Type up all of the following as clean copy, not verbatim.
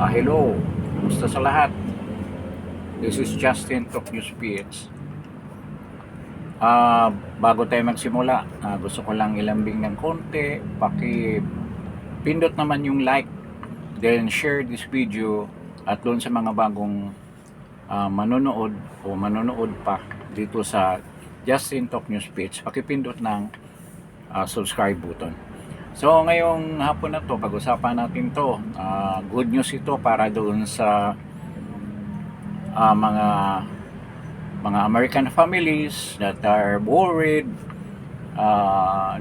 Hello, kumusta sa lahat? This is Justin Talk News PH. Bago tayo magsimula, gusto ko lang ilambing ng konti. Pindot naman yung like, then share this video. At doon sa mga bagong manonood o manonood pa dito sa Justin Talk News PH, pakipindot ng subscribe button. So ngayong hapon na to, pag-usapan natin to. Good news ito para doon sa mga American families that are worried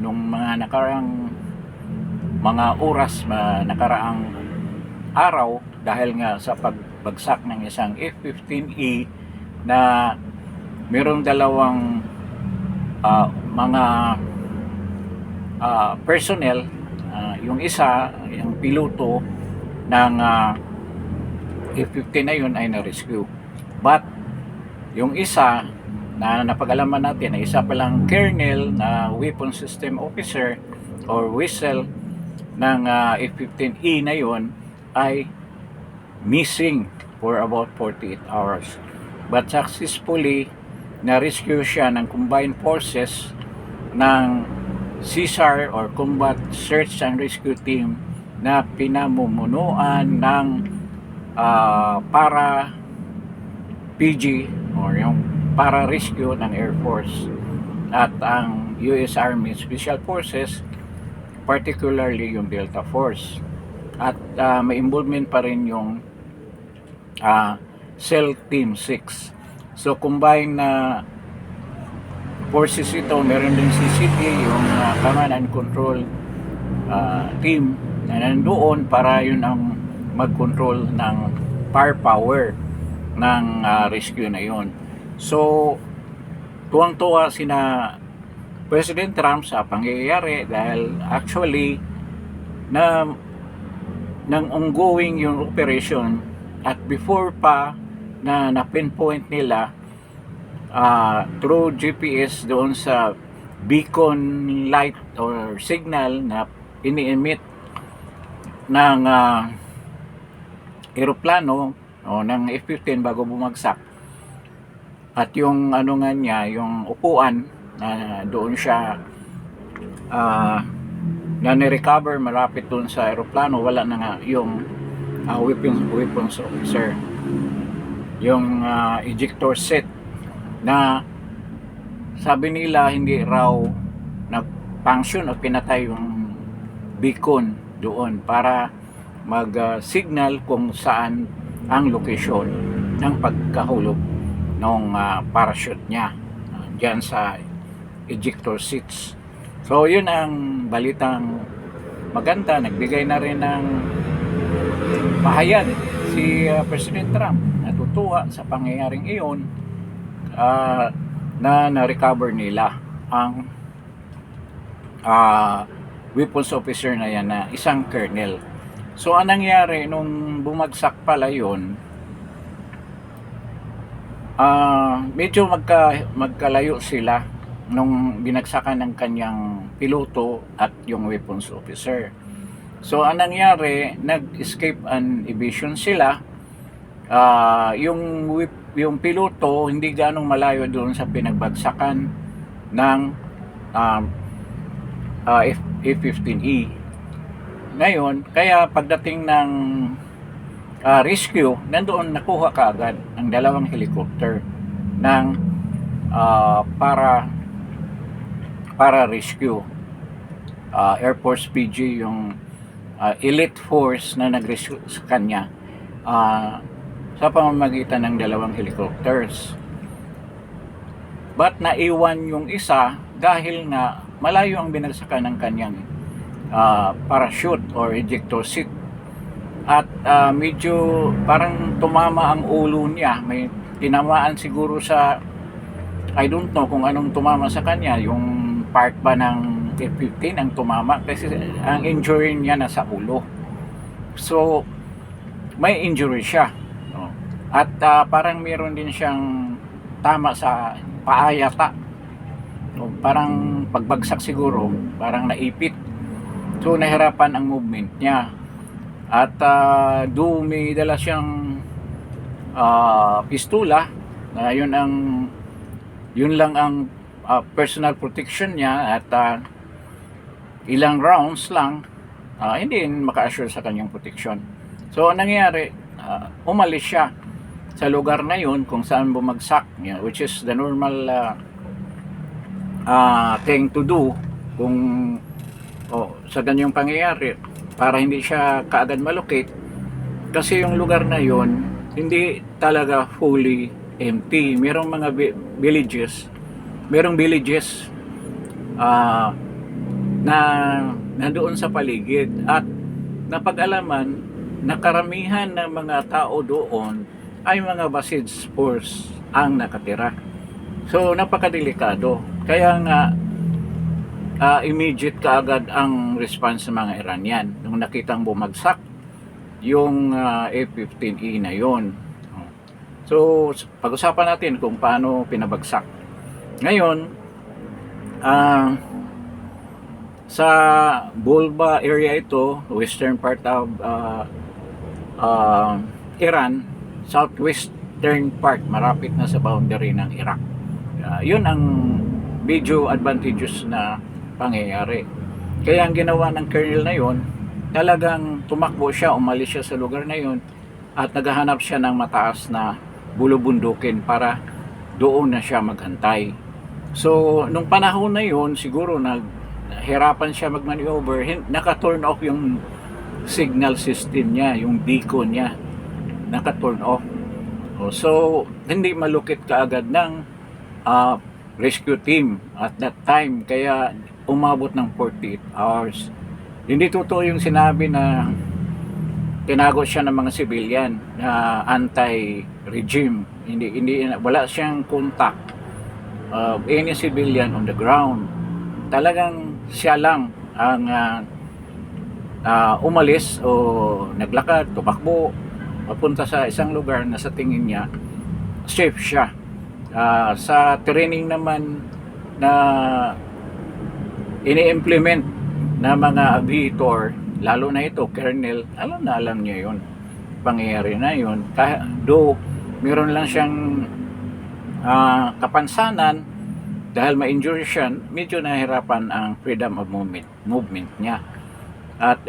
nung mga nakaraang mga oras, nakaraang araw dahil nga sa pagbagsak ng isang F-15E na mayroong dalawang mga personnel. Yung isa, yung piloto ng F-15 na yun ay na-rescue. But yung isa na napag-alaman natin na isa palang colonel na weapon system officer or whistle ng F-15E na yun ay missing for about 48 hours. But successfully na-rescue siya ng combined forces ng CSAR or Combat Search and Rescue Team na pinamumunuan ng para PG or yung para rescue ng Air Force at ang US Army Special Forces, particularly yung Delta Force, at may involvement pa rin yung SEAL Team 6. So combined na forces ito. Meron din si CCT, yung Command and Control team na nandoon para yun ang mag-control ng firepower ng rescue na yun. So tuwang-tuwa sina President Trump sa pangyayari dahil actually nang ongoing yung operation at before pa na pinpoint nila through GPS doon sa beacon light or signal na ini-emit ng eroplano o ng F-15 bago bumagsak. At yung ano nga niya, yung upuan na doon siya na ni-recover malapit doon sa eroplano, wala na nga yung weapons officer, yung ejector set na sabi nila hindi raw nag-function o pinatay yung beacon doon para mag-signal kung saan ang location ng pagkahulog ng parachute niya dyan sa ejector seats. So yun ang balitang maganda. Nagbigay na rin ng pahayag si President Trump. Natutuwa sa pangyayaring iyon na na-recover nila ang weapons officer na yan na isang colonel. So anong nangyari nung bumagsak pala yun, medyo magkalayo sila nung binagsakan ng kanyang piloto at yung weapons officer. So anong nangyari, nag-escape and evasion sila. Yung piloto hindi ganong malayo doon sa pinagbagsakan ng F-15E. Ngayon, kaya pagdating ng rescue, nandoon nakuha kaagad ang dalawang helicopter ng para rescue. Air Force PG, yung elite force na nag-rescue sa kanya sa pamamagitan ng dalawang helicopters. But naiwan yung isa dahil nga malayo ang binagsakan ng kanyang parachute or ejector seat. At medyo parang tumama ang ulo niya. May tinamaan siguro sa, I don't know kung anong tumama sa kanya, yung part ba ng F-15 ang tumama kasi ang injury niya nasa ulo. So may injury siya. At parang meron din siyang tama sa paa yata. Parang pagbagsak siguro, parang naipit. So nahirapan ang movement niya. At may dala siyang pistula na yun lang ang personal protection niya, at ilang rounds lang, hindi maka-assure sa kanyang protection. So ang nangyari, umalis siya sa lugar na yun kung saan bumagsak niya, which is the normal thing to do kung sa ganyang pangyayari, para hindi siya kaagad malocate, kasi yung lugar na yun hindi talaga fully empty. Merong mga villages na nandoon sa paligid, at napag-alaman na karamihan ng mga tao doon ay mga Basij force ang nakatira. So napakadelikado, kaya nga immediate kaagad ang response ng mga Iranian nung nakitang bumagsak yung F-15E na yon. So pag-usapan natin kung paano pinabagsak. Ngayon, sa Bulba area ito, western part of Iran, southwestern part, marapit na sa boundary ng Iraq. Yun ang medyo advantageous na pangyayari. Kaya ang ginawa ng colonel na yun, talagang tumakbo siya, umalis siya sa lugar na yun, at naghahanap siya ng mataas na bulubundukin para doon na siya maghantay. So nung panahon na yun, siguro naghirapan siya mag-maneuver, naka-turn off yung signal system niya, yung beacon niya naka-turn off. So hindi malukit kaagad ng rescue team at that time, kaya umabot ng 48 hours. Hindi totoo yung sinabi na tinago siya ng mga civilian na anti-regime. Hindi, wala siyang contact of any civilian on the ground. Talagang siya lang ang umalis o naglakad, tumakbo papunta sa isang lugar na sa tingin niya safe siya. Sa training naman na ini-implement na mga aviator, lalo na ito, colonel, alam niya yun, pangyayari na yun. Do meron lang siyang kapansanan dahil ma-injure siya, medyo nahirapan ang freedom of movement niya. At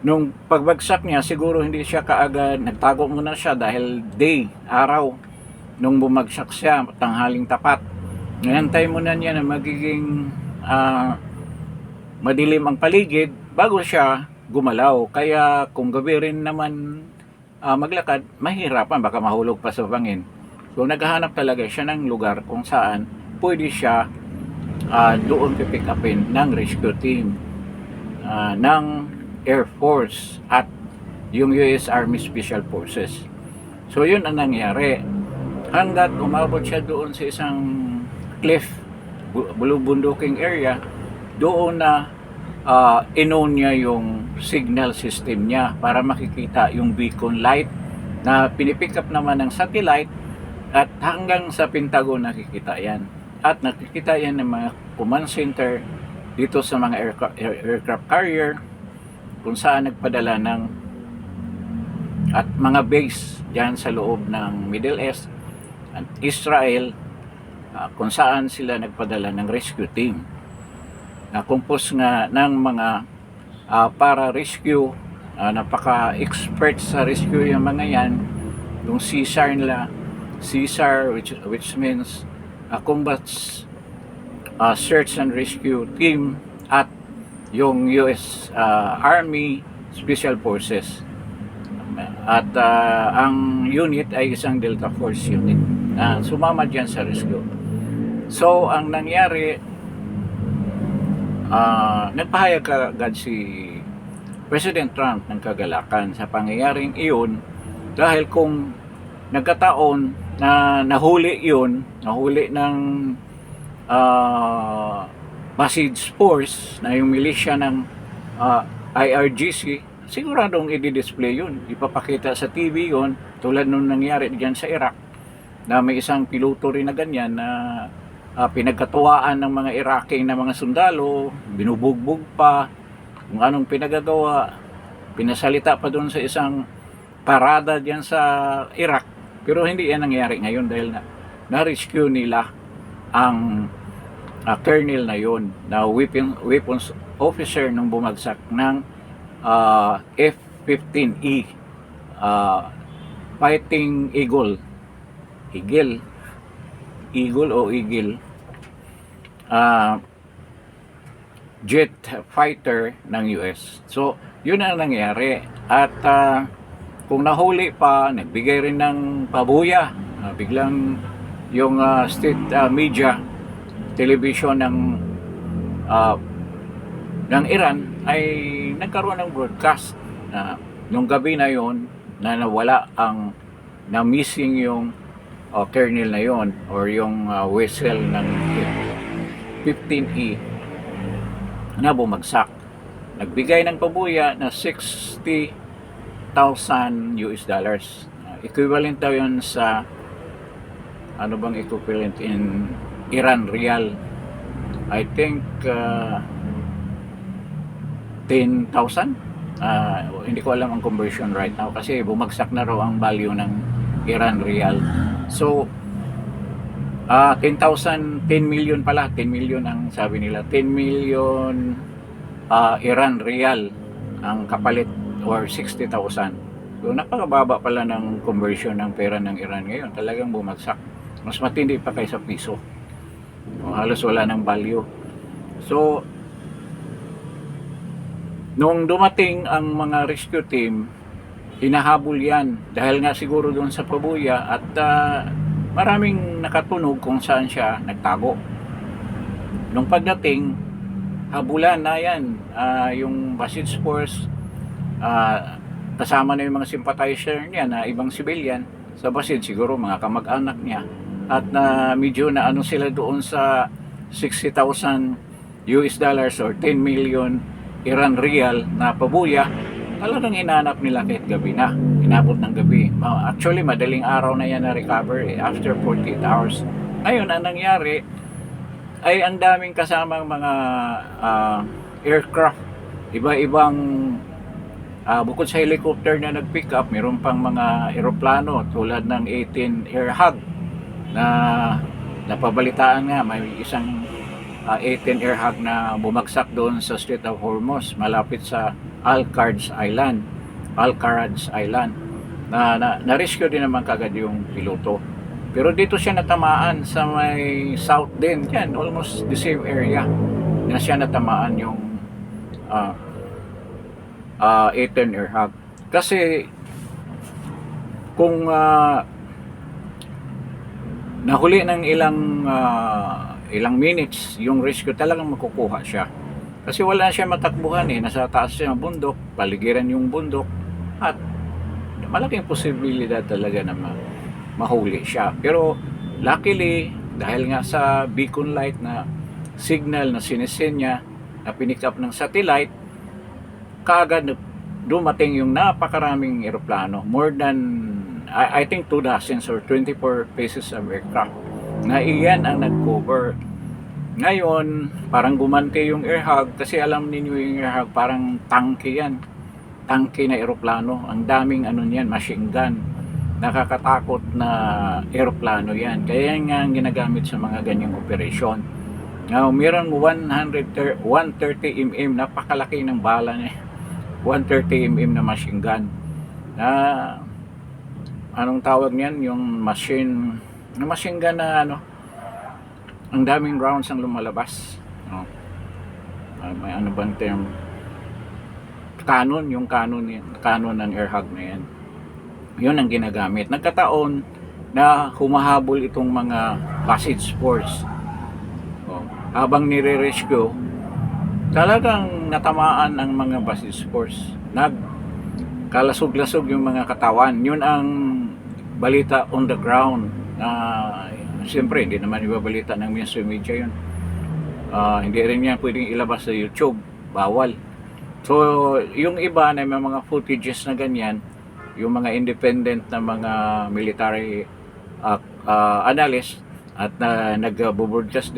nung pagbagsak niya, siguro hindi siya kaagad, nagtago muna siya dahil araw nung bumagsak siya, tanghaling tapat. Ngayantay muna niya na magiging madilim ang paligid bago siya gumalaw. Kaya kung gabi rin naman maglakad, mahirapan, baka mahulog pa sa bangin. So naghahanap talaga siya ng lugar kung saan pwede siya doon pipick upin ng rescue team ng Air Force at yung US Army Special Forces. So yun ang nangyari. Hanggat umabot siya doon sa isang cliff, bulubunduking area, doon na inon niya yung signal system niya para makikita yung beacon light na pinipick up naman ng satellite, at hanggang sa Pentagon nakikita yan. At nakikita yan ng mga command center dito sa mga aircraft carrier kung saan nagpadala ng at mga base diyan sa loob ng Middle East at Israel, kung saan sila nagpadala ng rescue team na compose nga ng mga para-rescue, napaka-expert sa rescue yung mga yan, yung CSAR nila, which means combat search and rescue team, at yung US Army Special Forces. At ang unit ay isang Delta Force unit na sumama dyan sa rescue. So ang nangyari, nagpahayag agad si President Trump ng kagalakan sa pangyayaring iyon, dahil kung nagkataon na nahuli ng Basij Force na yung milisya ng IRGC, siguradong i-display yun, ipapakita sa TV yun, tulad nung nangyari dyan sa Iraq na may isang piloto rin na ganyan na pinagkatuwaan ng mga Iraqi na mga sundalo, binubugbog pa, kung anong pinagagawa. Pinasalita pa doon sa isang parada diyan sa Iraq. Pero hindi yan nangyari ngayon dahil na-rescue nila ang colonel na yon, na weapons officer nung bumagsak ng F-15E Fighting Eagle o Eagle jet fighter ng US. So yun ang nangyari. At kung nahuli pa, nagbigay rin ng pabuya. Biglang yung state media, television ng Iran ay nagkaroon ng broadcast na nung gabi na yon na nawala na missing yung colonel na yon or yung vessel ng 15E na bumagsak. Nagbigay ng pabuya na $60,000 US. Equivalent daw yun sa ano bang equivalent in Iran Rial? I think 10,000. Hindi ko alam ang conversion right now kasi bumagsak na raw ang value ng Iran Rial. So 10,000, 10 million pala, 10 million ang sabi nila, 10 million Iran Rial ang kapalit, or 60,000. So napakababa pala ng conversion ng pera ng Iran ngayon. Talagang bumagsak. Mas matindi pa kaysa piso. Halos wala ng value. So nung dumating ang mga rescue team, hinahabol yan dahil nga siguro doon sa pabuya at maraming nakatunog kung saan siya nagtago. Nung pagdating, habulan na yan, yung Basij Force, kasama na yung mga sympathizer niya na ibang civilian sa Basij, siguro mga kamag-anak niya, at medyo na ano sila doon sa $60,000 or 10 million Iran Rial na pabuya. Talagang hinanap nila kahit gabi na, inabot ng gabi. Actually madaling araw na yan na recover after 48 hours. Ngayon ang nangyari ay ang daming kasamang mga aircraft, iba-ibang bukod sa helicopter na nag-pick up, mayroon pang mga eroplano tulad ng 18 Airhag na napabalitaan nga may isang 18 Airhag na bumagsak doon sa Strait of Hormuz malapit sa Al-Qaraj Island na-rescue din naman kagad yung piloto. Pero dito siya natamaan sa may south din, yan, almost the same area na siya natamaan yung 18 Airhag. Kasi kung nahuli ng ilang minutes yung rescue, talagang makukuha siya. Kasi wala siya matakbuhan nasa taas siya ng bundok, paligiran yung bundok, at malaking posibilidad talaga na mahuli siya. Pero luckily, dahil nga sa beacon light na signal na sinisend niya na pinick up ng satellite, kaagad dumating yung napakaraming eroplano, more than I think 2 dozens or 24 pieces of aircraft na iyan ang nag-cover. Ngayon, parang gumanti yung Airhag kasi alam ninyo yung Airhag parang tanke yan. Tanke na eroplano. Ang daming niyan, machine gun. Nakakatakot na eroplano yan. Kaya yan nga ang ginagamit sa mga ganyang operasyon. Now, mayroong 130 mm, napakalaki ng bala niya. 130 mm na machine gun. Anong tawag niyan? Yung machine gun na ang daming rounds ang lumalabas. May ano bang term? Yung cannon ng Airhag na yan. Yun ang ginagamit. Nagkataon na humahabol itong mga Basij Force. Habang nire-rescue, talagang natamaan ang mga Basij Force. Nagkalasog-lasog yung mga katawan. Yun ang balita on the ground. Siyempre, hindi naman ibabalita ng mainstream media yun. Hindi rin yan pwedeng ilabas sa YouTube. Bawal. So, yung iba na may mga footages na ganyan, yung mga independent na mga military analyst at nagpo-podcast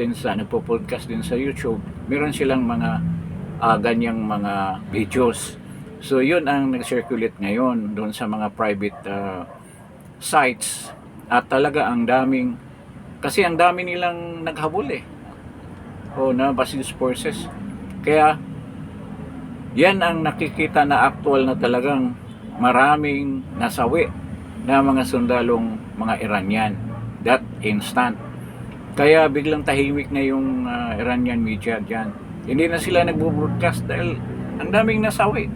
din sa YouTube, meron silang mga ganyang mga videos. So yun ang nag-circulate ngayon doon sa mga private sites, at talaga ang daming, kasi ang dami nilang naghabol na Basis Forces. Kaya yan ang nakikita na actual na talagang maraming nasawi na mga sundalong mga Iranian that instant. Kaya biglang tahimik na yung Iranian media dyan. Hindi na sila nagbo-broadcast dahil ang daming nasawi.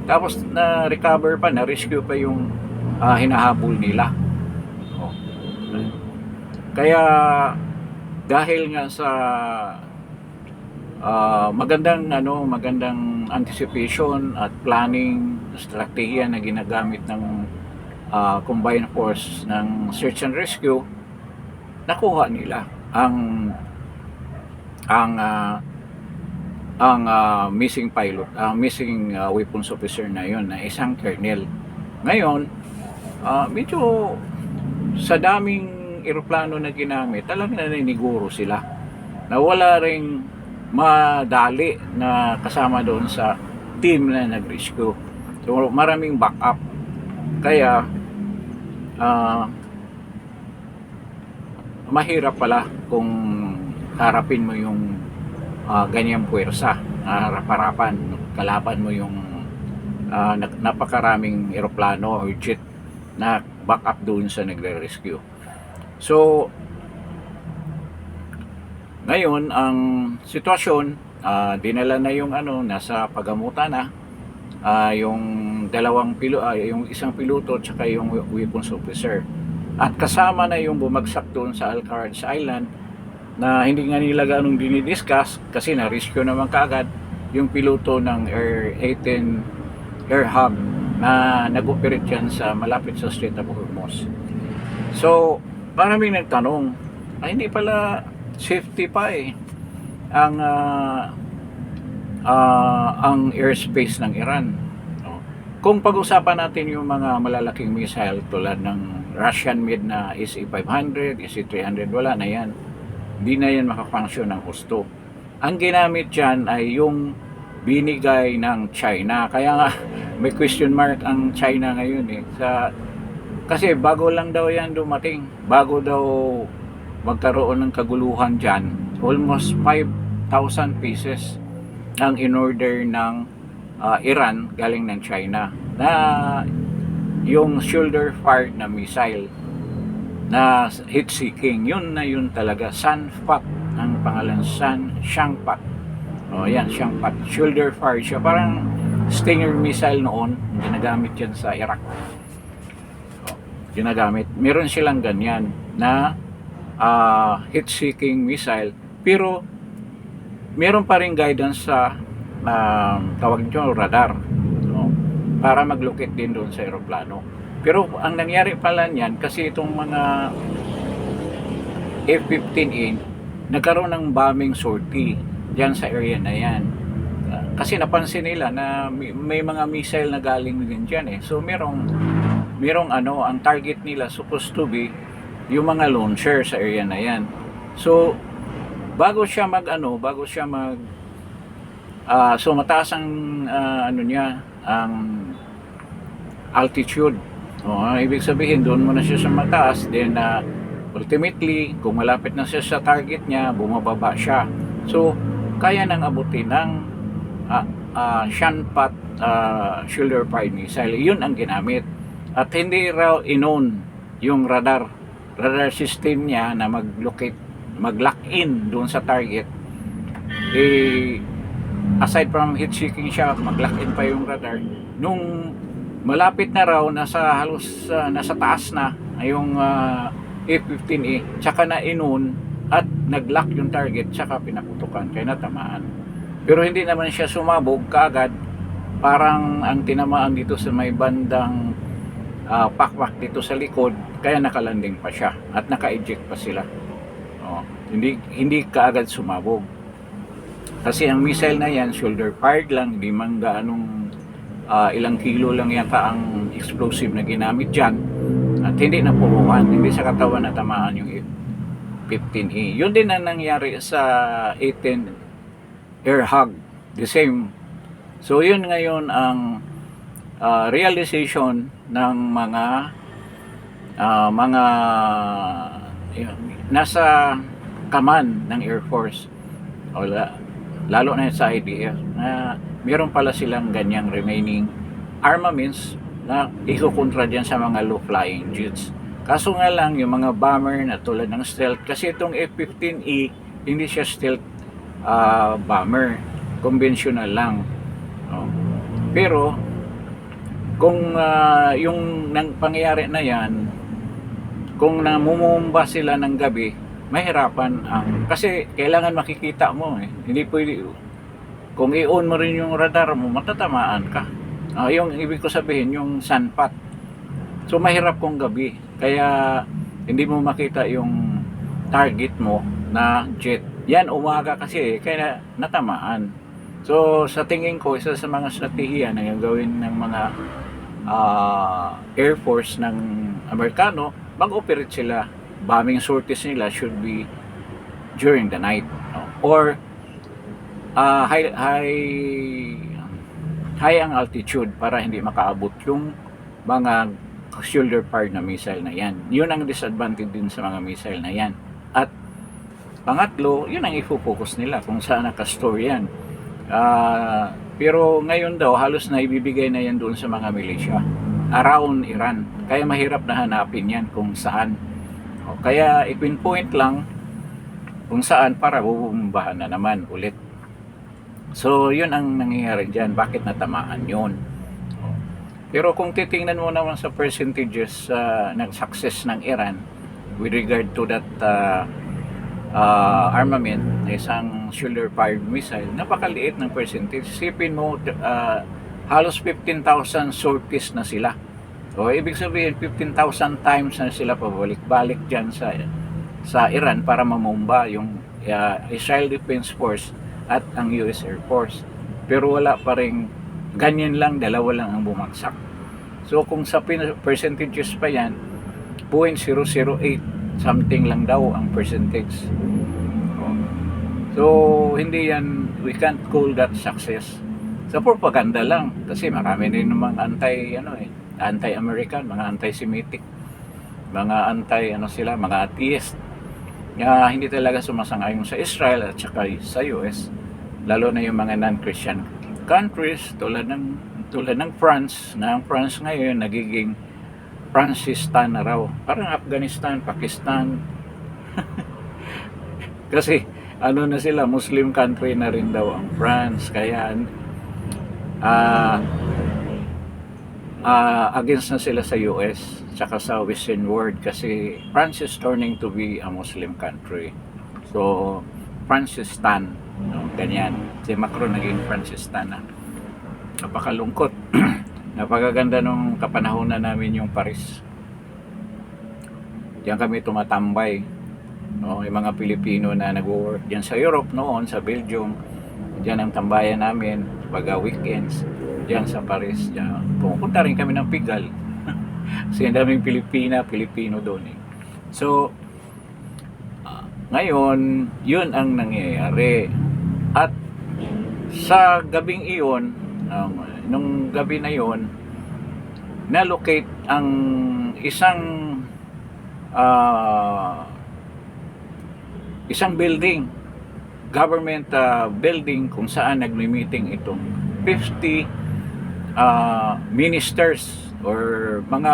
Tapos na-recover pa, na-rescue pa yung hinahabol nila. Oh. Kaya dahil nga sa magandang anticipation at planning strategiya na ginagamit ng combined force ng search and rescue, nakuha nila ang missing pilot, missing weapons officer na yon, na isang colonel. Ngayon, medyo sa daming eroplano na ginamit, talagang naniniguro sila na wala ring madali na kasama doon sa team na nag-rescue. So maraming backup. Kaya mahirap pala kung harapin mo yung ganyang puwersa, harap-harapan, kalaban mo yung napakaraming eroplano or jet na backup doon sa nagre-rescue. So ngayon ang sitwasyon, dinala na yung nasa pagamutan na yung yung isang piloto at saka yung weapons officer, at kasama na yung bumagsak doon sa Alcaraj Island na hindi nga nila ganong dinidiscuss kasi na-rescue naman kaagad yung piloto ng Air 18 Air Hub na nag-operate yan sa malapit sa Strait of Hormuz. So maraming nagtanong, hindi pala safety pa ang airspace ng Iran. Kung pag-usapan natin yung mga malalaking missile tulad ng Russian made na SE-500, SE-300, wala na yan. Hindi na yan makafunction ng husto. Ang ginamit dyan ay yung binigay ng China. Kaya nga may question mark ang China ngayon kasi bago lang daw yan dumating. Bago daw magkaroon ng kaguluhan dyan, almost 5,000 pieces ang in-order ng Iran galing ng China na yung shoulder fired na missile na heat-seeking. Yun talaga, Sanpat ang pangalan, Shangpat. Yan, Shangpat, shoulder fired siya, parang Stinger missile noon, ginagamit yan sa Iraq. Ginagamit, meron silang ganyan na heat-seeking missile, pero meron pa rin guidance sa tawag nyo radar, para mag-locate din doon sa aeroplano. Pero ang nangyari pala niyan, kasi itong mga F-15E nagkaroon ng bombing sortie diyan sa area na yan, kasi napansin nila na may mga missile na galing din diyan so merong ang target nila supposed to be yung mga launcher sa area na yan. So bago siya so mataas ang ang altitude. Ibig sabihin doon muna siya sa mataas, then ultimately kung malapit na siya sa target niya, bumababa siya. So kaya nang abutin ng Shanpat shoulder fired missile. Yun ang ginamit, at hindi raw inon yung radar system niya na mag-lock in doon sa target. Aside from heat seeking siya, mag-lock in pa yung radar. Nung malapit na raw, nasa taas na yung F-15E, tsaka na inon at nag-lock yung target, tsaka pinaputukan, kaya natamaan. Pero hindi naman siya sumabog kaagad. Parang ang tinamaan dito sa may bandang pakpak dito sa likod, kaya nakalanding pa siya at naka-eject pa sila. Hindi kaagad sumabog. Kasi ang missile na yan, shoulder fired lang, hindi man gaanong ilang kilo lang yata ang explosive na ginamit dyan, at hindi na puruhan, hindi sa katawan na tamaan yung F-15E. Yun din ang nangyari sa 18 Air Hug, the same. So yun ngayon ang realization ng mga nasa kaman ng Air Force o lalo na sa IDF na meron pala silang ganyang remaining armaments na ikukontra dyan sa mga low-flying jets. Kaso nga lang, yung mga bomber na tulad ng stealth, kasi itong F-15E, hindi siya stealth bomber, conventional lang. Pero, kung yung pangyayari na yan, kung namumumba sila ng gabi, mahirapan kasi kailangan makikita mo hindi pwede, kung i-on mo rin yung radar mo, matatamaan ka. Yung ibig ko sabihin, yung sunpat. So mahirap kung gabi, kaya hindi mo makita yung target mo na jet. Yan umaga kasi kaya natamaan. So sa tingin ko, isa sa mga strategiya na gagawin ng mga Air Force ng Amerikano, mag-operate sila. Bombing sorties nila should be during the night, or high ang altitude para hindi makaabot yung mga shoulder fired na missile na yan. Yun ang disadvantage din sa mga missile na yan. At pangatlo, yun ang ifocus nila kung saan nakastore yan. Pero ngayon daw, halos na ibibigay na yan doon sa mga militia around Iran. Kaya mahirap na hanapin yan kung saan. Kaya ipinpoint lang kung saan para bubumbahan na naman ulit. So yun ang nangyayari dyan. Bakit natamaan yun? Pero kung titingnan mo naman sa percentages ng success ng Iran with regard to that armament, isang shoulder fired missile, napakaliit ng percentage. Isipin mo, halos 15,000 sorties na sila. So ibig sabihin 15,000 times na sila pabalik-balik dyan sa Iran para mamumba yung Israel Defense Force at ang US Air Force. Pero wala pa rin, ganyan lang, dalawa lang ang bumagsak. So kung sa percentages pa yan, 0.008 something lang daw ang percentage. So hindi yan, we can't call that success. Sa propaganda lang, kasi marami din namang anti-American, mga anti-Semitic, mga mga atheist, hindi talaga sumasang-ayon sa Israel at saka sa US, lalo na yung mga non-Christian countries tulad ng France, na ang France ngayon nagiging Francistan na raw, parang Afghanistan, Pakistan. Kasi na sila, Muslim country na rin daw ang France, kaya against na sila sa US tsaka sa Western world, kasi France is turning to be a Muslim country. So Francistan, ganyan, si Macron naging Francistan na. Napakalungkot. Napakaganda nung kapanahonan namin yung Paris. Diyan kami tumatambay, yung mga Pilipino na nag-work diyan sa Europe noon, sa Belgium. Diyan ang tambayan namin pag weekends, diyan sa Paris. Diyan. Pumunta rin kami ng Pigal. Kasi ang daming Pilipino doon So ngayon, yun ang nangyayari. At sa gabing iyon, nung gabi na yon, na-locate ang isang building, government building, kung saan nagmi-meeting itong 50 ministers or mga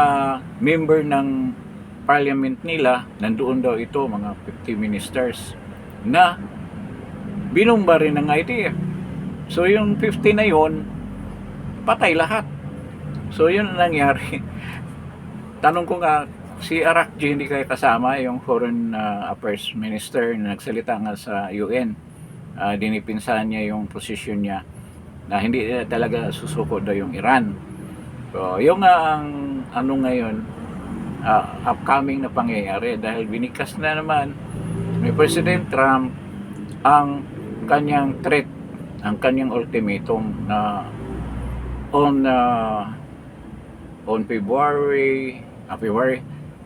member ng parliament nila. Nandoon daw ito, mga 50 ministers na binumba rin ng IDF. So yung 50 na yon, patay lahat. So yun ang nangyari. Tanong ko nga, si Arakji hindi kaya kasama, yung foreign affairs minister na nagsalita nga sa UN. Dinipinsahan niya yung posisyon niya na hindi talaga susuko daw yung Iran. So yung ang ngayon, upcoming na pangyayari, dahil binikas na naman ni President Trump ang kanyang threat, ang kanyang ultimatum na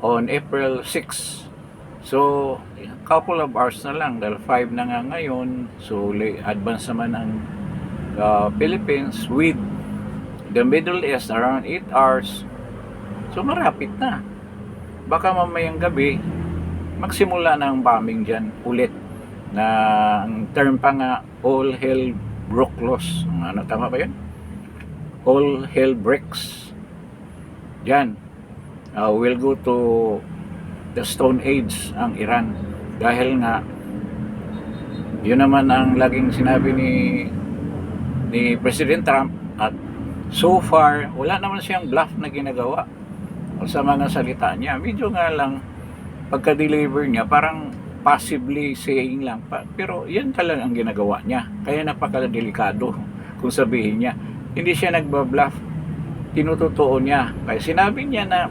on April 6. So couple of hours na lang, dahil 5 na nga ngayon. So advance naman ang Philippines with the Middle East around 8 hours. So marapit na. Baka mamayang gabi magsimula na ang bombing dyan ulit, na ang term pa nga, all hell broke loose. Ano, tama ba yun? All hell breaks dyan. We'll go to the Stone Age ang Iran, dahil nga yun naman ang laging sinabi ni President Trump, at so far wala naman siyang bluff na ginagawa sa mga salita niya. Medyo nga lang pagka-deliver niya parang passively saying lang pa, pero yan talaga ang ginagawa niya, kaya napakadelikado kung sabihin niya. Hindi siya nagbabluff, tinutotoo niya. Kaya sinabi niya na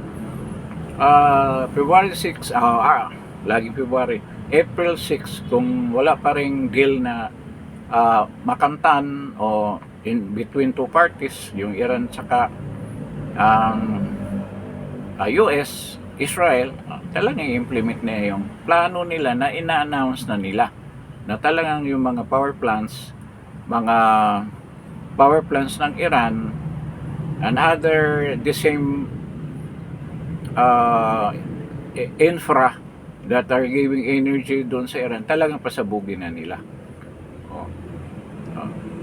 February 6, laging February, April 6, kung wala pa ring deal na makamtan o in between two parties, yung Iran tsaka US, Israel, talagang i-implement na yung plano nila na ina-announce na nila, na talagang yung mga power plants ng Iran and other the same infra that are giving energy doon sa Iran, talagang pasabugin na nila.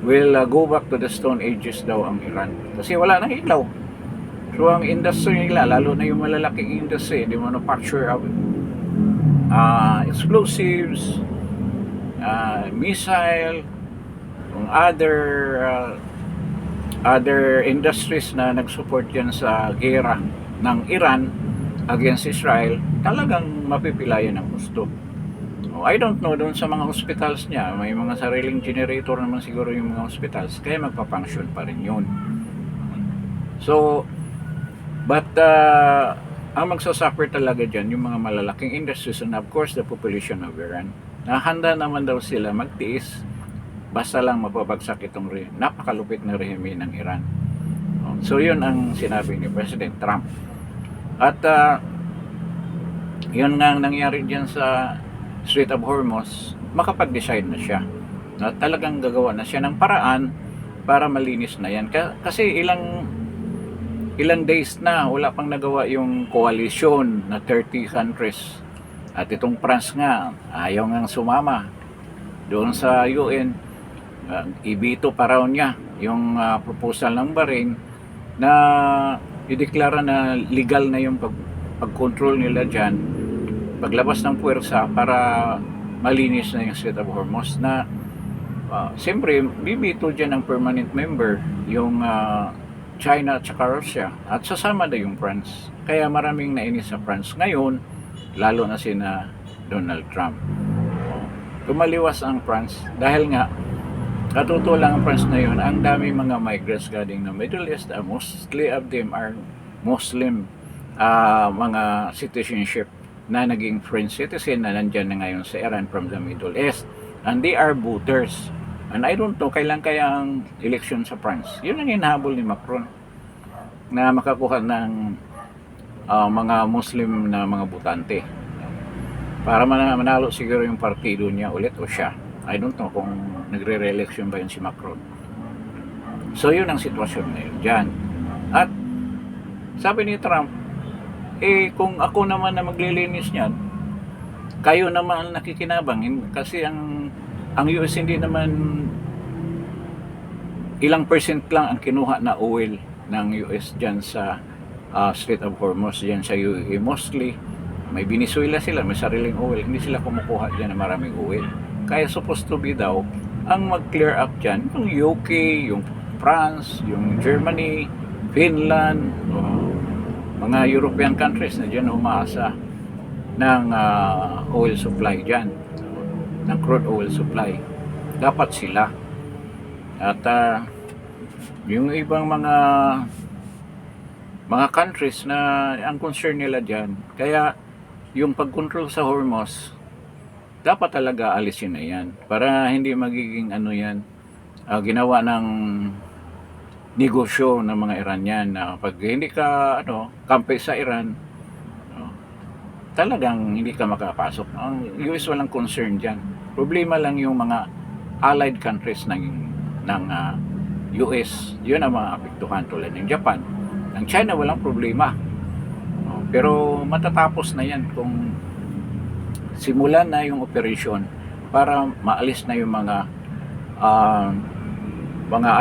Will go back to the Stone Ages daw ang Iran, kasi wala nang ilaw. So ang industry nila, lalo na yung malalaking industry, the manufacture of explosives, missile, other industries na nagsupport yan sa gera ng Iran against Israel, talagang mapipilayan ang gusto. I don't know doon sa mga hospitals niya, may mga sariling generator naman siguro yung mga hospitals, kaya magpa-function pa rin yun. So, but ang magsasuffer talaga dyan yung mga malalaking industries, and of course the population of Iran. Handa naman daw sila magtiis basta lang mapabagsak itong napakalupit na rehime ng Iran. So yun ang sinabi ni President Trump. At yun nga ang nangyari dyan sa Strait of Hormuz, makapag-decide na siya na talagang gagawa na siya ng paraan para malinis na yan. Kasi ilang days na wala pang nagawa yung coalition na 30 countries, at itong France nga ayaw ngang sumama doon sa UN. Ibito pa raw niya yung proposal ng Bahrain na ideklara na legal na yung pag-control nila dyan, paglabas ng puwersa para malinis na yung Strait of Hormuz, na siyempre bibito dyan ang permanent member yung China at saka Russia, at sasama na yung France. Kaya maraming nainis sa France ngayon, lalo na sina Donald Trump. Tumaliwas ang France dahil nga katutuwa lang ang France ngayon, ang dami mga migrants galing ng Middle East, mostly of them are Muslim mga citizenship na naging French citizen na nandyan na ngayon sa Iran from the Middle East, and they are voters. And I don't know kailan kaya ang election sa France. Yun ang hinahabol ni Macron, na makakuha ng mga Muslim na mga botante para manalo siguro yung partido niya ulit o siya. I don't know kung nagre-re-election ba yun si Macron. So yun ang sitwasyon ngayon dyan. At sabi ni Trump, kung ako naman na maglilinis niyan, kayo naman ang nakikinabang, kasi ang US hindi naman, ilang percent lang ang kinuha na oil ng US dyan sa Strait of Hormuz, dyan sa UAE mostly. May Venezuela sila, may sariling oil, hindi sila kumukuha dyan ng maraming oil. Kaya supposed to be daw ang mag-clear up dyan yung UK, yung France, yung Germany, Finland, mga European countries na dyan umaasa ng oil supply dyan, ng crude oil supply. Dapat sila. At yung ibang mga countries na ang concern nila dyan, kaya yung pag-control sa Hormuz, dapat talaga alisin na yan para hindi magiging ginawa ng negosyo ng mga Iranian, na pag hindi ka kampi sa Iran, talagang hindi ka makapasok. Ang US walang concern dyan. Problema lang yung mga allied countries ng US, yun ang mga apektuhan tulad ng Japan. Ang China walang problema. Pero matatapos na yan kung simulan na yung operation para maalis na yung mga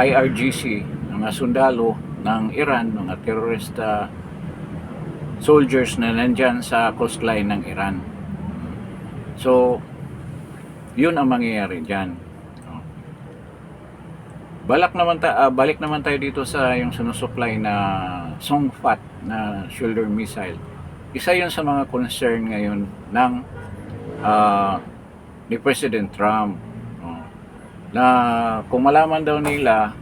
IRGC, mga sundalo ng Iran, mga terorista soldiers na nandyan sa coastline ng Iran. So, yun ang mangyayari dyan. Balik naman tayo dito sa yung sinusupply na Songfat na shoulder missile. Isa yun sa mga concern ngayon ng ni President Trump, na kung malaman daw nila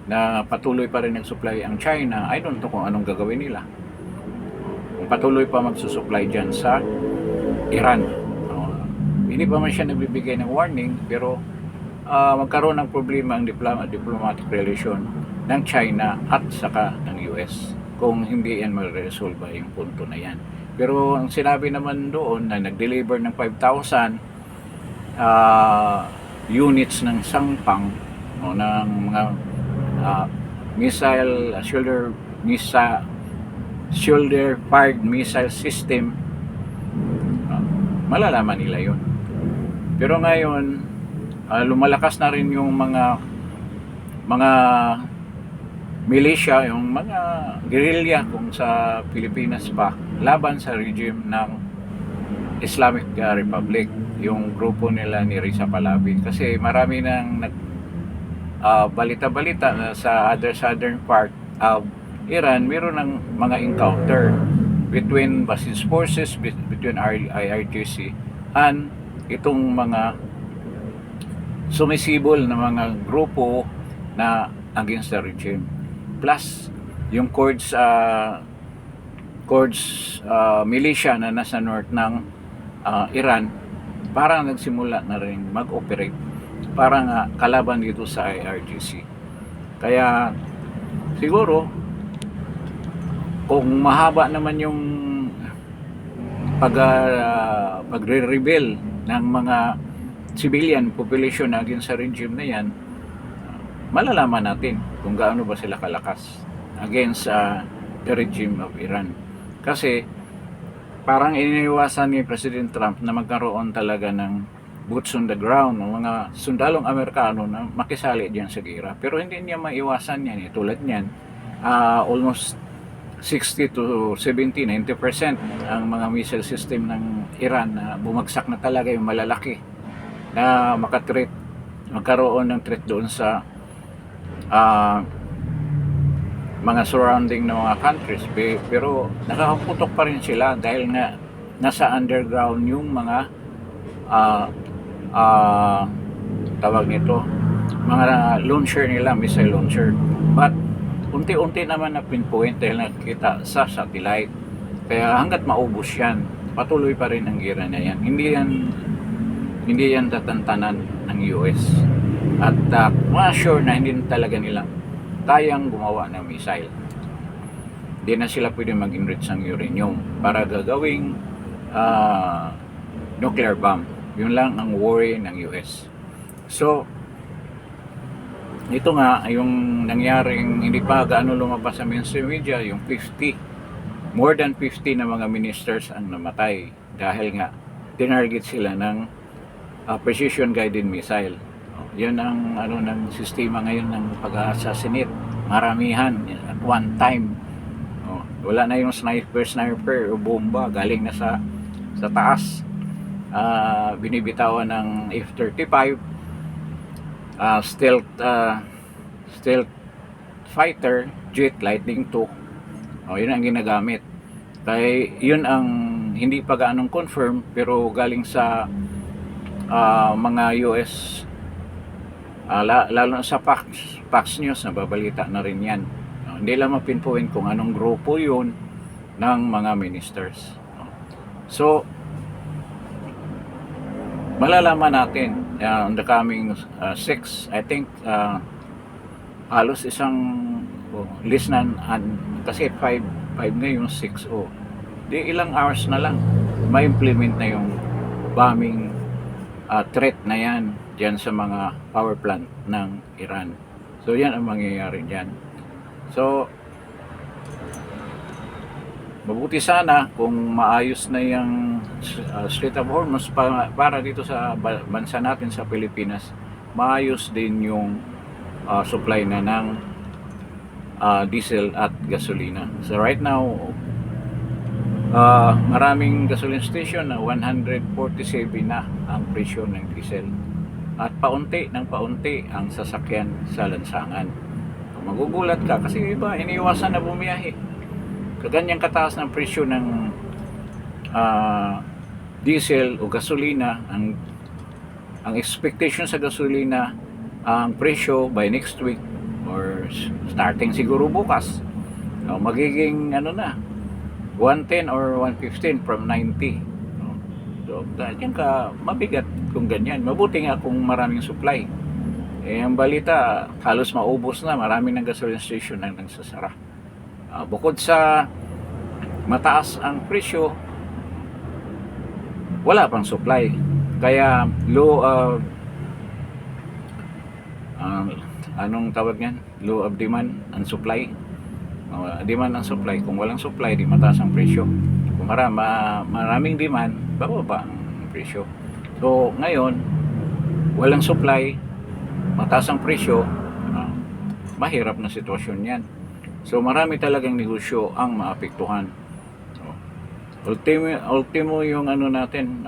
na patuloy pa rin nag-supply ang China, I don't know kung anong gagawin nila. Kung patuloy pa magsusupply dyan sa Iran. Hindi pa man siya nagbibigay ng warning, pero magkaroon ng problema ang diplomatic relation ng China at saka ng US kung hindi yan ma-resolve yung punto na yan. Pero ang sinabi naman doon na nag-deliver ng 5,000 units ng Sangpang, ng mga missile shoulder fired missile system, malalaman nila yun. Pero ngayon lumalakas na rin yung mga militia, yung mga guerrilla kung sa Pilipinas pa, laban sa regime ng Islamic Republic, yung grupo nila ni Reza Pahlavi. Kasi marami nang balita-balita na sa southern part of Iran, meron ng mga encounter between Basij forces, between IRGC and itong mga sumisibol na mga grupo na against the regime. Plus, yung Kurds militia na nasa north ng Iran, parang nagsimula na rin mag-operate para nga kalaban dito sa IRGC. Kaya siguro kung mahaba naman yung pagre-rebel ng mga civilian population against sa regime na yan, malalaman natin kung gaano ba sila kalakas against the regime of Iran. Kasi parang iniiwasan ni President Trump na magkaroon talaga ng boots on the ground, ng mga sundalong Amerikano na makisali diyan sa gera. Pero hindi niya maiwasan yan. Tulad niyan, almost 60 to 70, 90% ang mga missile system ng Iran na bumagsak na talaga, yung malalaki na magkaroon ng threat doon sa mga surrounding na mga countries. Pero nakakaputok pa rin sila dahil nga nasa underground yung mga tawag nito, mga launcher nila, missile launcher. But unti-unti naman na pinpoint dahil nakikita sa satellite. Kaya hanggat maubos yan, patuloy pa rin ang gira na yan. Hindi yan tatantanan ng US. At sure na hindi talaga nilang kayang gumawa ng missile. Hindi na sila pwede mag-enrich ng uranium para gagawing nuclear bomb. Yun lang ang worry ng US. So, ito nga, yung nangyaring hindi pa gaano lumabas sa mainstream media, yung more than 50 na mga ministers ang namatay dahil nga tinarget sila ng precision guided missile. Yun ang ng sistema ngayon ng pag-assassinate. Maramihan at one time. Wala na yung sniper o bomba galing na sa taas. Binibitawan ng F-35, stealth fighter jet, Lightning II. Yun ang ginagamit. Kaya yun ang hindi pa gaanong confirm, pero galing sa mga US, lalo sa Fox News, nababalita na rin yan. Hindi lang mapinpoint kung anong grupo yun ng mga ministers. So, malalaman natin on the coming 6, I think halos isang list na, kasi 5 ngayon, 6 di ilang hours na lang ma-implement na yung bombing threat na yan dyan sa mga power plant ng Iran. So yan ang mangyayari dyan. So mabuti sana kung maayos na yung Strait of Hormuz para dito sa bansa natin sa Pilipinas, maayos din yung supply na ng diesel at gasolina. So right now, maraming gasoline station na 147 na ang presyo ng diesel. At paunti ng paunti ang sasakyan sa lansangan. Magugulat ka kasi iba iniiwasan na bumiyahe. Kaganyang kataas ng presyo ng diesel o gasolina, ang expectation sa gasolina, ang presyo by next week or starting siguro bukas, magiging ano na 110 or 115 from 90. So ganyan ka mabigat kung ganyan. Mabuti nga kung maraming supply. Ang balita halos maubos na, marami ng gasoline station na nagsasara. Bukod sa mataas ang presyo, wala pang supply. Kaya low anong tawag yan? Low of demand and supply. Demand and supply. Kung walang supply, di mataas ang presyo. Kung maraming demand, bababa ang presyo. So ngayon, walang supply, mataas ang presyo, mahirap na sitwasyon yan. So marami talagang negosyo ang maapektuhan. Ultimo yung ano natin,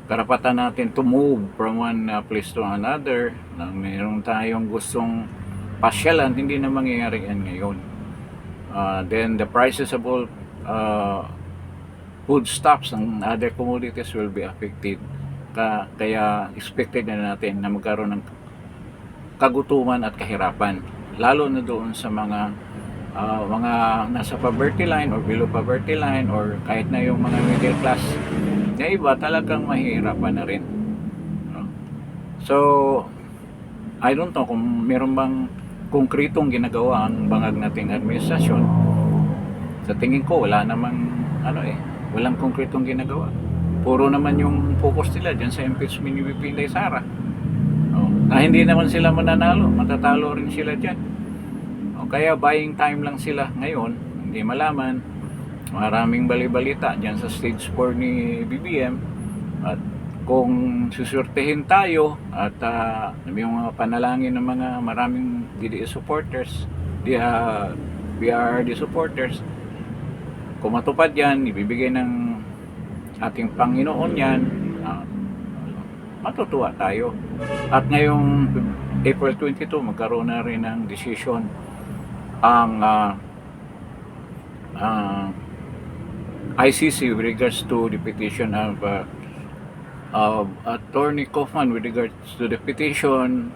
karapatan natin to move from one place to another. Na mayroon tayong gustong pasyalan, hindi na mangyayari yan ngayon. Then the prices of all foodstuffs and other commodities will be affected. Kaya expected na natin na magkaroon ng kagutuman at kahirapan, lalo na doon sa mga nasa poverty line or below poverty line, or kahit na yung mga middle class na iba, talagang mahirapan na rin. So I don't know kung meron bang konkretong ginagawa ang bangag nating administrasyon. Sa tingin ko wala namang walang konkretong ginagawa. Puro naman yung focus nila dyan sa impeachment ni VP Inday Sara. Na hindi naman sila mananalo, matatalo rin sila dyan. Kaya buying time lang sila ngayon, hindi malaman. Maraming balibalita dyan sa stage 4 ni BBM. At kung susurtehin tayo at yung mga panalangin ng mga maraming DDS supporters, BRD supporters, kung matupad yan, ibibigay ng ating Panginoon yan, matutuwa tayo. At ngayong April 22, magkaroon na rin ng decision ang ICC with regards to the petition of Attorney Kaufman with regards to the petition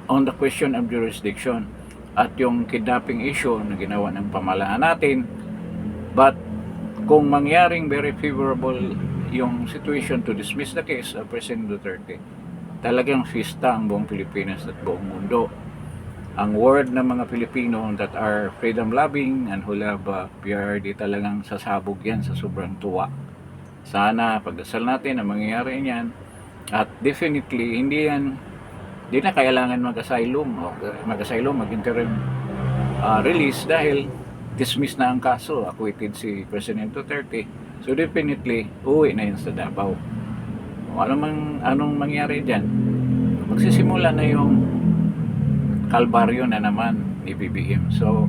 on the question of jurisdiction at yung kidnapping issue na ginawa ng pamahalaan natin. But kung mangyaring very favorable yung situation to dismiss the case of President Duterte, talagang fiesta ang buong Pilipinas at buong mundo. Ang word ng mga Pilipino that are freedom loving and who love PRD, talagang sasabog yan sa sobrang tuwa. Sana pagdasal natin na mangyayari yan, at definitely hindi na kailangan mag-asylum, mag-interim release dahil dismiss na ang kaso, acquitted si President Duterte. So definitely uwi na yun sa Davao. Anong mangyari dyan? Magsisimula na yung kalbaryo na naman ni BBM. So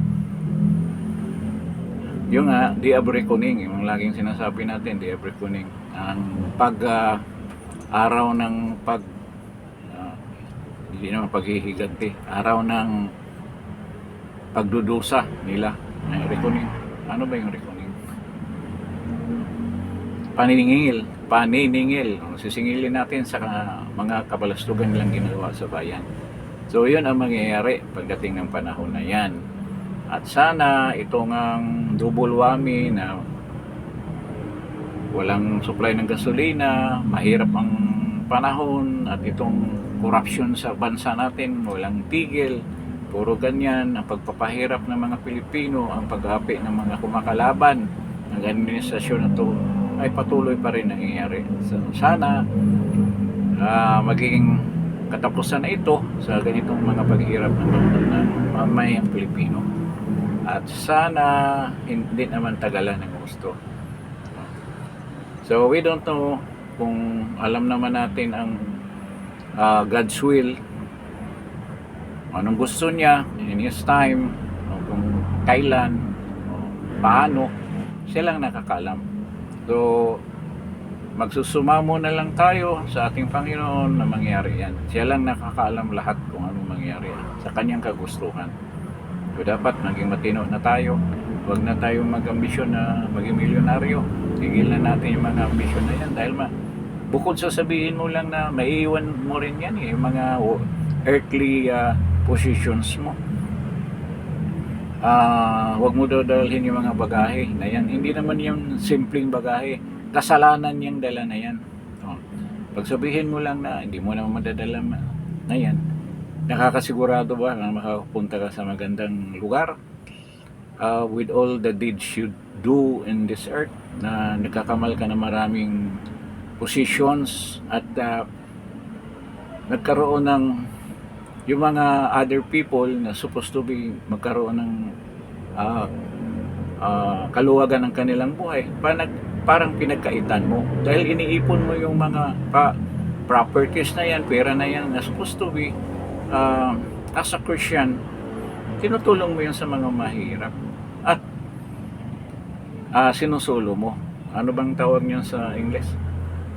yung di reckoning, yung laging sinasabi natin, di reckoning, ang araw ng hindi naman paghihiganti, araw ng pagdudusa nila, reckoning. Ano ba yung reckoning? Paniningil. Sisingilin natin sa mga kabalastugan nilang ginagawa sa bayan. So yun ang mangyayari pagdating ng panahon na yan. At sana itong ang double whammy na walang supply ng gasolina, mahirap ang panahon, at itong corruption sa bansa natin, walang tigil, puro ganyan, ang pagpapahirap ng mga Pilipino, ang pag-api ng mga kumakalaban ng administrasyon na to ay patuloy pa rin nangyayari. So, sana magiging katapusan na ito sa ganitong mga paghihirap ng mamayang Pilipino. At sana hindi naman tagalan ng gusto. So we don't know kung alam naman natin ang God's will, anong gusto niya in His time, o kung kailan, o paano, siya lang nakakalam. So magsusumamo na lang tayo sa ating Panginoon na mangyari yan. Siya lang nakakaalam lahat kung anong mangyari sa kanyang kagustuhan. So dapat maging matino na tayo. Huwag na tayong mag-ambisyon na maging milyonaryo. Tigil na natin yung mga ambisyon na yan dahil bukod sa sabihin mo lang na maiiwan mo rin yan yung mga earthly positions mo. Huwag mo dadalhin yung mga bagahe na yan. Hindi naman yung simpleng bagahe. Kasalanan yung dala na yan. Pag sabihin mo lang na hindi mo naman madadala na yan, nakakasigurado ba na makapunta ka sa magandang lugar with all the deeds you do in this earth, na nagkakamal ka na maraming positions at nagkaroon ng yung mga other people na supposed to be magkaroon ng kaluwagan ng kanilang buhay, parang pinagkaitan mo dahil iniipon mo yung mga properties na yan, pera na yan na supposed to be as a Christian, tinutulong mo yan sa mga mahirap at sinusulo mo. Ano bang tawag niyan sa English?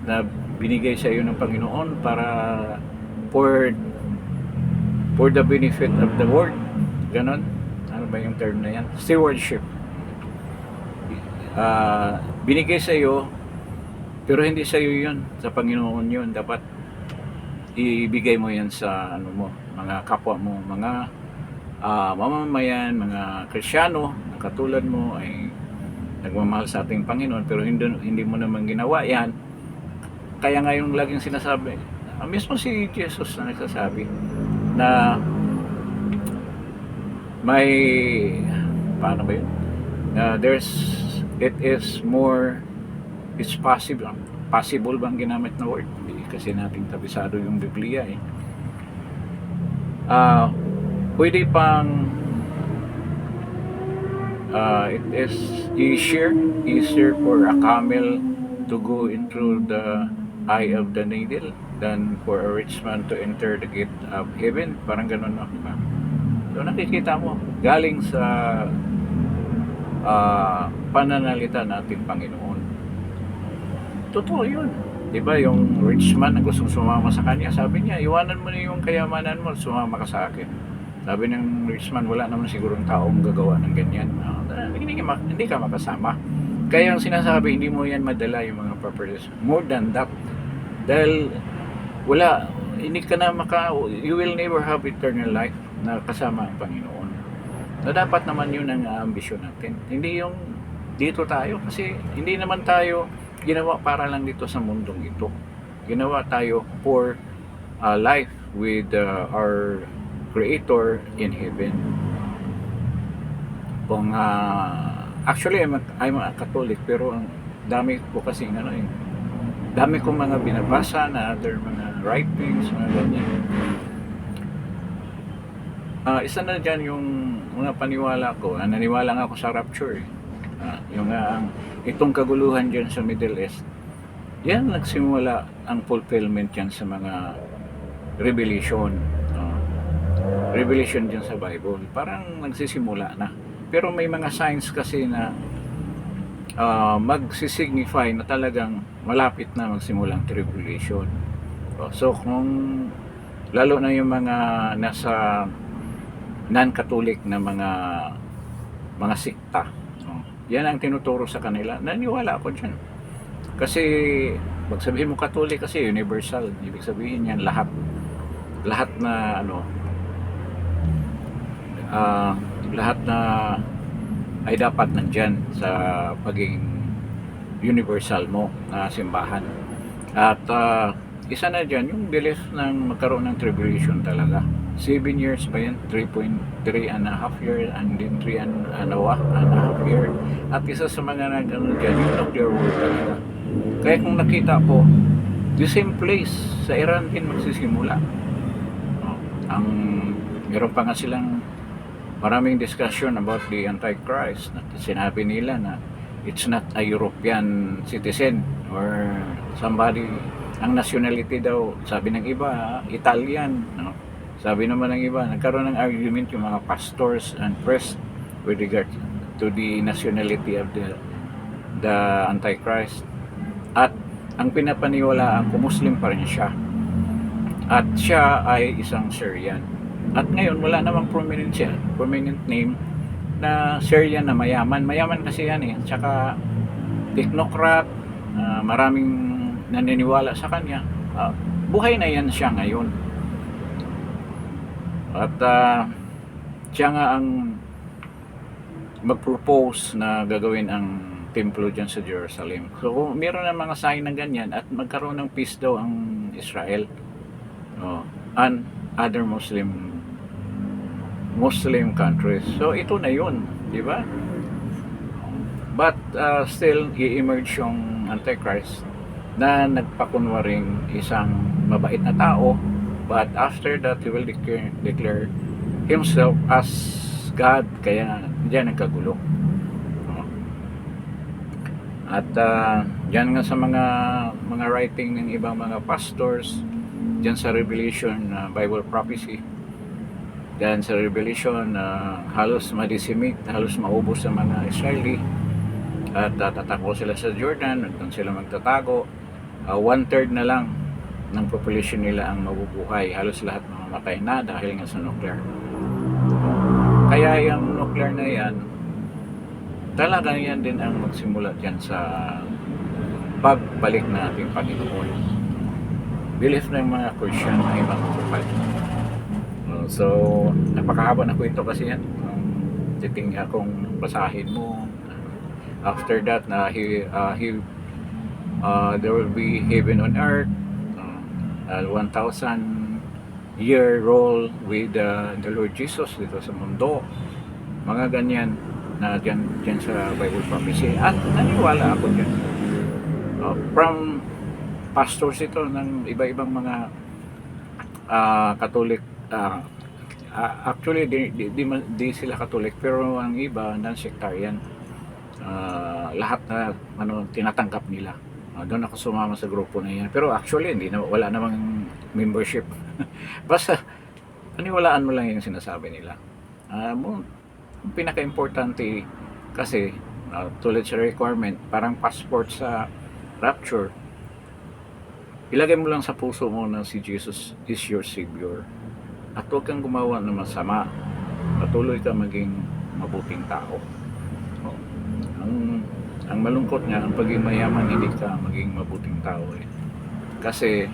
Na binigay sa iyo ng Panginoon para for the benefit of the world. Ganon? Ano ba yung term na yan? Stewardship. Binigay sa iyo pero hindi sa iyo yun, sa Panginoon yun. Dapat ibigay mo yan sa mga kapwa mo, mga mamamayan, mga Kristiyano na katulad mo ay nagmamahal sa ating Panginoon pero hindi mo naman ginawa yan. Kaya ngayon laging sinasabi, mismo si Jesus na nagsasabi na may paano ba yun? It's possible bang ginamit na word? Hindi kasi natin kabisado yung Biblia eh. Pwede pang it is easier for a camel to go into the eye of the needle than for a rich man to enter the gate of heaven. Parang ganun, no? So nakikita mo galing sa pananalita nating Panginoon. Totoo yun. Diba yung rich man na gustong sumama sa kanya, sabi niya, iwanan mo na yung kayamanan mo, sumama ka sa akin. Sabi ng rich man, wala naman sigurong taong gagawa ng ganyan. Hindi ka makasama. Kaya ang sinasabi, hindi mo yan madala yung mga properties. More than that. Dahil hindi ka na you will never have eternal life na kasama ang Panginoon. Na dapat naman yun ang ambisyon natin. Hindi yung dito tayo, kasi hindi naman tayo ginawa para lang dito sa mundong ito. Ginawa tayo for life with our Creator in heaven. Kung actually I'm a Catholic, pero ang dami ko kasi dami kong mga binabasa na other mga writings, mga ganyan. Isa na dyan yung mga paniwala ko. Naniwala nga ako sa rapture eh. Itong kaguluhan dyan sa Middle East, yan nagsimula ang fulfillment yan sa mga revelation dyan sa Bible. Parang nagsisimula na, pero may mga signs kasi na magsisignify na talagang malapit na magsimulang tribulation. So kung lalo na yung mga nasa non-Catholic na mga sikta, yan ang tinuturo sa kanila. Naniwala ako dyan. Kasi pag sabihin mo Catholic, kasi universal. Ibig sabihin yan lahat na lahat na ay dapat nandyan sa pagiging universal mo na simbahan. At isa na dyan yung belief ng magkaroon ng tribulation talaga. 7 years ba yan? 3.3 and a half year, and then 3 and a half year. At isa sa mga nagano dyan, yung nuclear war talaga. Kaya kung nakita po, the same place sa Iran din magsisimula. Ang meron pa nga silang maraming discussion about the Antichrist. Sinabi nila na it's not a European citizen or somebody. Ang nationality daw, sabi ng iba, Italian, no? Sabi naman ng iba, nagkaroon ng argument yung mga pastors and priests with regard to the nationality of the Antichrist. At ang pinapaniwalaan ko, Muslim pa rin siya. At siya ay isang Syrian. At ngayon, wala namang prominent name na Syrian na mayaman. Mayaman kasi yan eh. Tsaka technocrat, maraming naniniwala sa kanya. Buhay na yan siya ngayon. At siya nga ang mag-propose na gagawin ang templo dyan sa Jerusalem. So kung meron na mga sign ng ganyan at magkaroon ng peace daw ang Israel and other Muslim countries. So ito na yun, di ba? But still i-emerge yung Antichrist na nagpakunwaring isang mabait na tao, but after that he will declare himself as God, kaya diyan nagkagulo. At diyan nga sa mga writing ng ibang mga pastors, diyan sa Revelation, Bible prophecy, diyan sa Revelation, halos ma-decimate, halos maubos sa mga Israeli, at tatakbo sila sa Jordan, at doon sila magtatago. 1/3 na lang ng population nila ang mabubuhay, halos lahat mamamatay na dahil nga sa nuclear. Kaya yung nuclear na yan, talaga yan din ang magsimula dyan sa pagbalik na ating Panginoon. Belief ng mga Christian ay matutupad. So napakahaba na kwento kasi yan. Titingnan kung basahin mo. After that, there will be heaven on earth, 1,000 year rule with the Lord Jesus dito sa mundo. Mga ganyan na dyan sa Bible prophecy. At naniwala ako dyan. From pastors ito ng iba-ibang mga Catholic. Actually, di sila Catholic, pero ang iba non-sectarian. Lahat na tinatanggap nila. Doon ako sumama sa grupo na yan. Pero actually, wala namang membership. Basta, paniwalaan mo lang yung sinasabi nila. Ang pinaka-importante kasi, tulad sa requirement, parang passport sa rapture, ilagay mo lang sa puso mo na si Jesus is your Savior. At huwag kang gumawa ng masama. Patuloy ka maging mabuting tao. Ang malungkot nga, ang pagiging mayaman, hindi ka maging mabuting tao eh. Kasi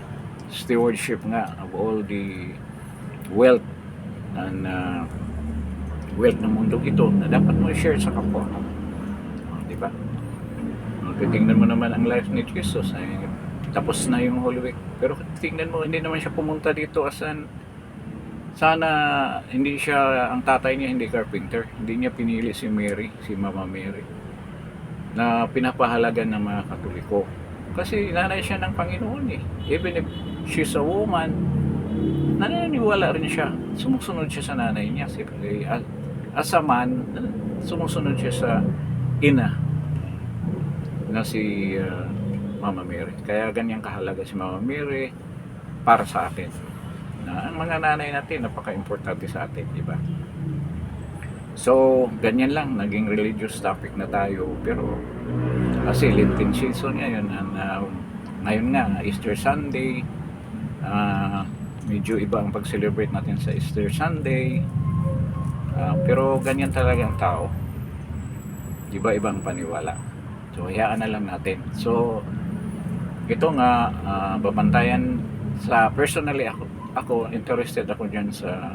stewardship nga of all the wealth and wealth ng mundo ito na dapat mo i-share sa kapwa. Diba? Tingnan mo naman ang life ni Jesus, ay tapos na yung Holy Week, pero tingnan mo, hindi naman siya pumunta dito sana hindi siya, ang tatay niya hindi carpenter, hindi niya pinili si Mary, si Mama Mary na pinapahalagan ng mga Katoliko, kasi nanay siya ng Panginoon eh. Even if she's a woman, naniniwala rin siya, sumusunod siya sa nanay niya. As a man, sumusunod siya sa ina na si Mama Mary. Kaya ganyan kahalaga si Mama Mary para sa atin, na ang mga nanay natin napaka-importante sa atin, di ba? So ganyan lang, naging religious topic na tayo, pero kasi Lenten season ngayon, ngayon nga Easter Sunday, medyo iba ang pag-celebrate natin sa Easter Sunday, pero ganyan talaga ang tao, iba-ibang paniwala. So hayaan na lang natin. So ito nga, babantayan sa personally, ako interested ako dyan sa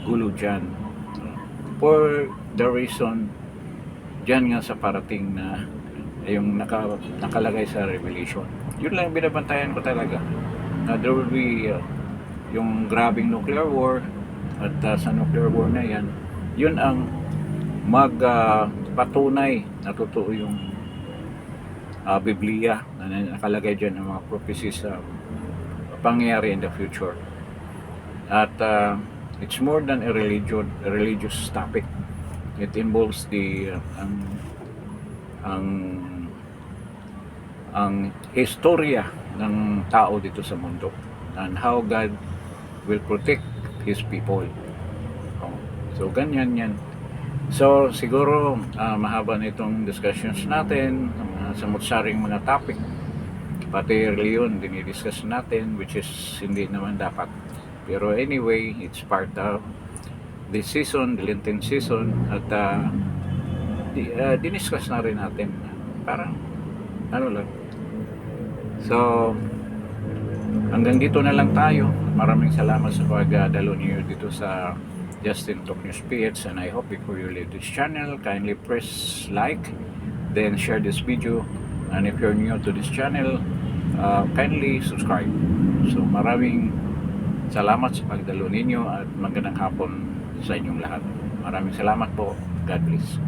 gulo dyan, for the reason dyan nga sa parating na yung nakalagay sa Revelation. Yun lang binabantayan ko talaga, na there will be yung grabing nuclear war, at sa nuclear war na yan, yun ang patunay na totoo yung Biblia na nakalagay dyan ng mga prophecies sa pangyayari in the future. At It's more than a religious topic. It involves ang ang historia ng tao dito sa mundo and how God will protect His people. Oh, so ganyan yan. So siguro mahaba na itong discussions natin, samut-saring mga topic, pati reliyon dinidiscuss natin, which is hindi naman dapat. Pero anyway, it's part of the season, the Lenten season, at diniscuss na rin natin. Parang ano lang. So hanggang dito na lang tayo. Maraming salamat sa pagdalo niyo dito sa Justin Talk News PH, and I hope before you leave this channel, kindly press like, then share this video, and if you're new to this channel, kindly subscribe. So maraming salamat sa pagdalo ninyo at magandang hapon sa inyong lahat. Maraming salamat po. God bless.